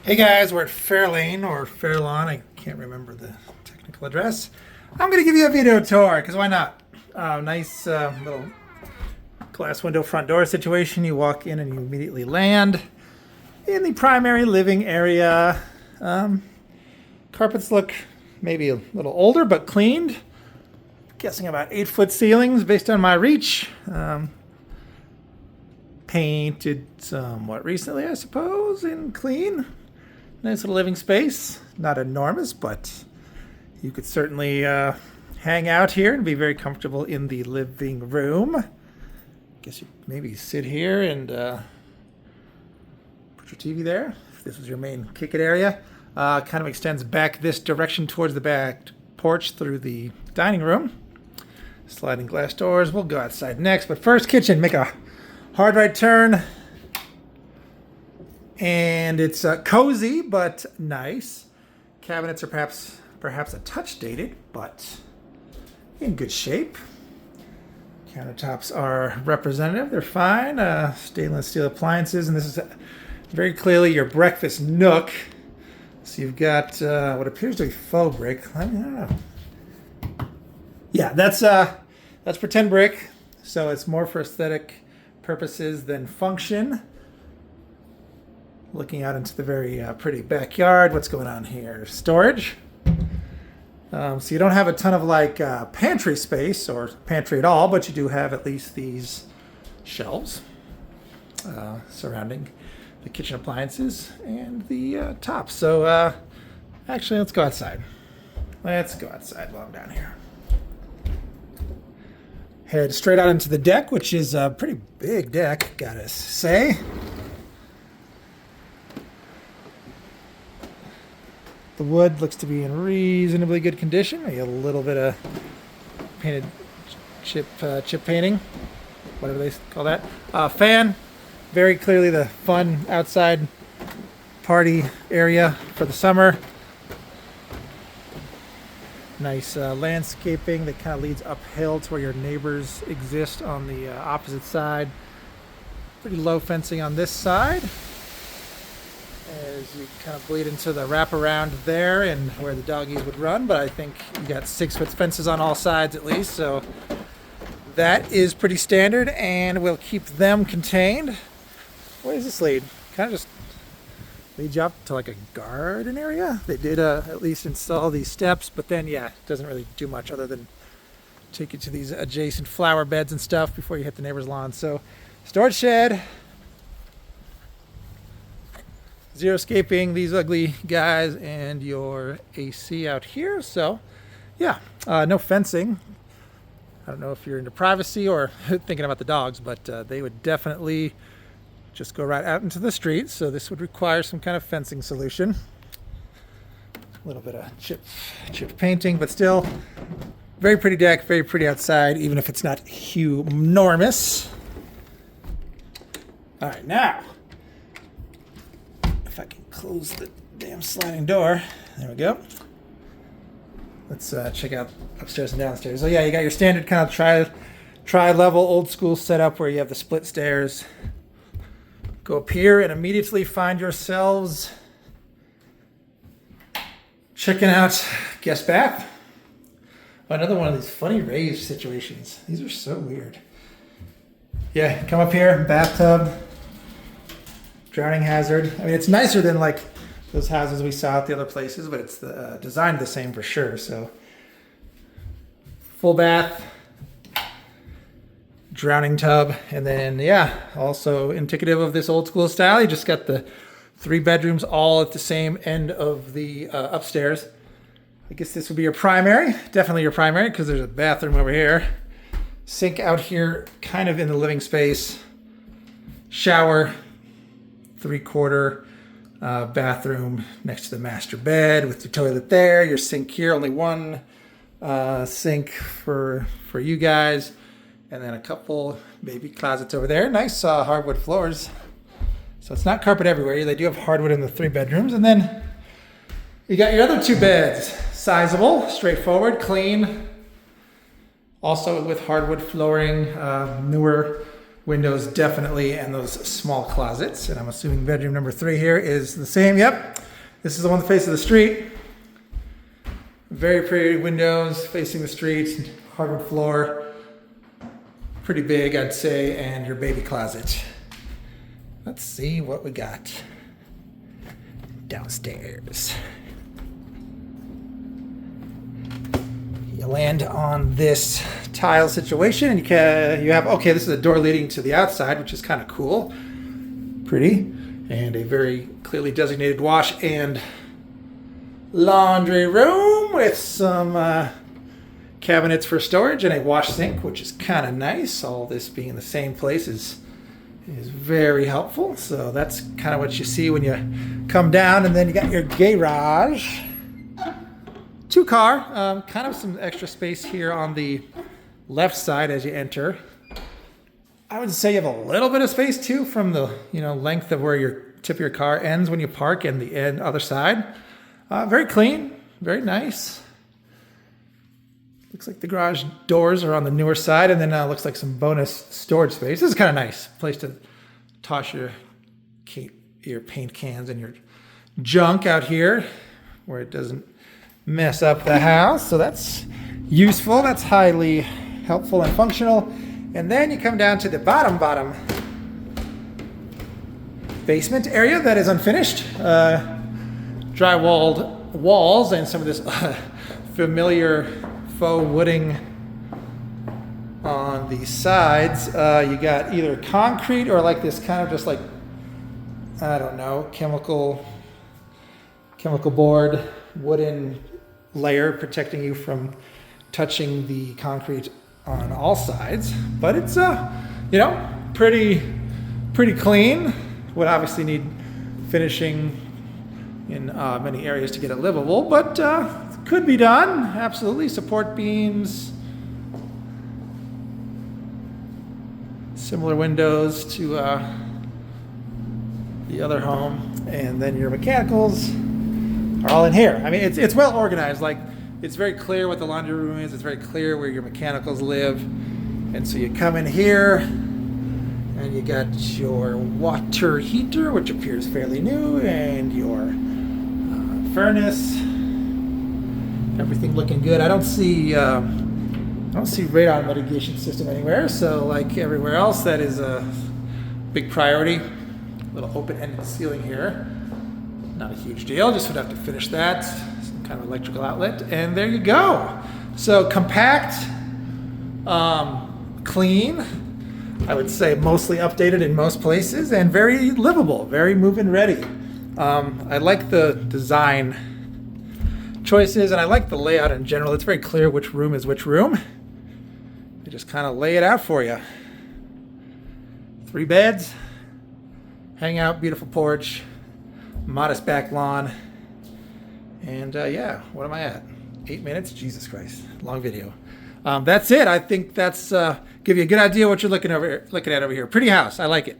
Hey guys, we're at Fairlane or Fairlawn. I can't remember the technical address. I'm going to give you a video tour because why not? Nice little glass window front door situation. You walk in and you immediately land in the primary living area. Carpets look maybe a little older but cleaned. Guessing about 8-foot ceilings based on my reach. Painted somewhat recently, I suppose, and clean. Nice little living space. Not enormous, but you could certainly hang out here and be very comfortable in the living room. Guess you maybe sit here and put your TV there. If this was your main kick-it area. Kind of extends back this direction towards the back porch through the dining room. Sliding glass doors. We'll go outside next, but first, kitchen. Make a hard right turn. And it's cozy but nice. Cabinets are perhaps a touch dated, but in good shape. Countertops are representative. They're fine. Stainless steel appliances, and this is very clearly your breakfast nook. So you've got what appears to be faux brick. I don't know. Yeah, that's pretend brick. So it's more for aesthetic purposes than function. Looking out into the very pretty backyard. What's going on here? Storage. So you don't have a ton of like pantry space or pantry at all, but you do have at least these shelves surrounding the kitchen appliances and the top. So actually, let's go outside. Let's go outside while I'm down here. Head straight out into the deck, which is a pretty big deck, gotta say. The wood looks to be in reasonably good condition. Maybe a little bit of painted chip painting, whatever they call that. Fan, very clearly the fun outside party area for the summer. Nice landscaping that kind of leads uphill to where your neighbors exist on the opposite side. Pretty low fencing on this side. As you kind of bleed into the wraparound there and where the doggies would run, but I think you got 6-foot fences on all sides at least, so that is pretty standard and will keep them contained. Where does this lead? Kind of just leads you up to like a garden area. They did at least install these steps, but then yeah, it doesn't really do much other than take you to these adjacent flower beds and stuff before you hit the neighbor's lawn. So storage shed. Zero escaping these ugly guys and your AC out here. So yeah, no fencing. I don't know if you're into privacy or thinking about the dogs, but they would definitely just go right out into the street. So this would require some kind of fencing solution. A little bit of chip painting, but still very pretty deck, very pretty outside, even if it's not enormous. All right, now if I can close the damn sliding door. There we go. Let's check out upstairs and downstairs. So yeah, you got your standard kind of tri-level old school setup where you have the split stairs. Go up here and immediately find yourselves checking out guest bath. Another one of these funny raised situations. These are so weird. Yeah, come up here, bathtub. Drowning hazard. I mean, it's nicer than like those houses we saw at the other places, but it's designed the same for sure. So, full bath, drowning tub, and then yeah, also indicative of this old school style. You just got the 3 bedrooms all at the same end of the upstairs. I guess this would be your primary. Definitely your primary because there's a bathroom over here. Sink out here, kind of in the living space. Shower. 3/4 bathroom next to the master bed with your toilet there, your sink here, only one sink for you guys, and then a couple baby closets over there. Nice hardwood floors. So it's not carpet everywhere. They do have hardwood in the 3 bedrooms, and then you got your other 2 beds. Sizable, straightforward, clean. Also with hardwood flooring, newer windows definitely, and those small closets. And I'm assuming bedroom number 3 here is the same. Yep, this is the one that faces the street. Very pretty windows facing the street, hardwood floor, pretty big I'd say, and your baby closet. Let's see what we got downstairs. You land on this tile situation, and you have, okay, this is a door leading to the outside, which is kind of cool. Pretty. And a very clearly designated wash and laundry room with some cabinets for storage and a wash sink, which is kind of nice. All this being in the same place is very helpful. So that's kind of what you see when you come down. And then you got your garage. 2-car, kind of some extra space here on the left side as you enter. I would say you have a little bit of space too from the length of where your tip of your car ends when you park and the other side. Very clean, very nice. Looks like the garage doors are on the newer side, and then looks like some bonus storage space. This is kind of nice place to toss your paint cans and your junk out here where it doesn't mess up the house. So that's useful. That's highly helpful and functional. And then you come down to the bottom basement area that is unfinished. Drywalled walls and some of this familiar faux wooding on the sides. You got either concrete or like this kind of just like, I don't know, chemical board wooden layer protecting you from touching the concrete on all sides. But it's pretty clean. Would obviously need finishing in many areas to get it livable, but could be done. Absolutely. Support beams, similar windows to the other home, and then your mechanicals are all in here. I mean, it's well organized. Like, it's very clear what the laundry room is. It's very clear where your mechanicals live. And so you come in here and you got your water heater, which appears fairly new, and your furnace. Everything looking good. I don't see radon mitigation system anywhere. So like everywhere else, that is a big priority. A little open-ended ceiling here. Not a huge deal. Just would have to finish that. Some kind of electrical outlet, and there you go. So compact, clean. I would say mostly updated in most places, and very livable, very move-in ready. I like the design choices, and I like the layout in general. It's very clear which room is which room. They just kind of lay it out for you. 3 beds, hangout, beautiful porch, modest back lawn, and yeah, what am I at? 8 minutes? Jesus Christ, long video. That's it. I think that's give you a good idea what you're looking at over here. Pretty house. I like it.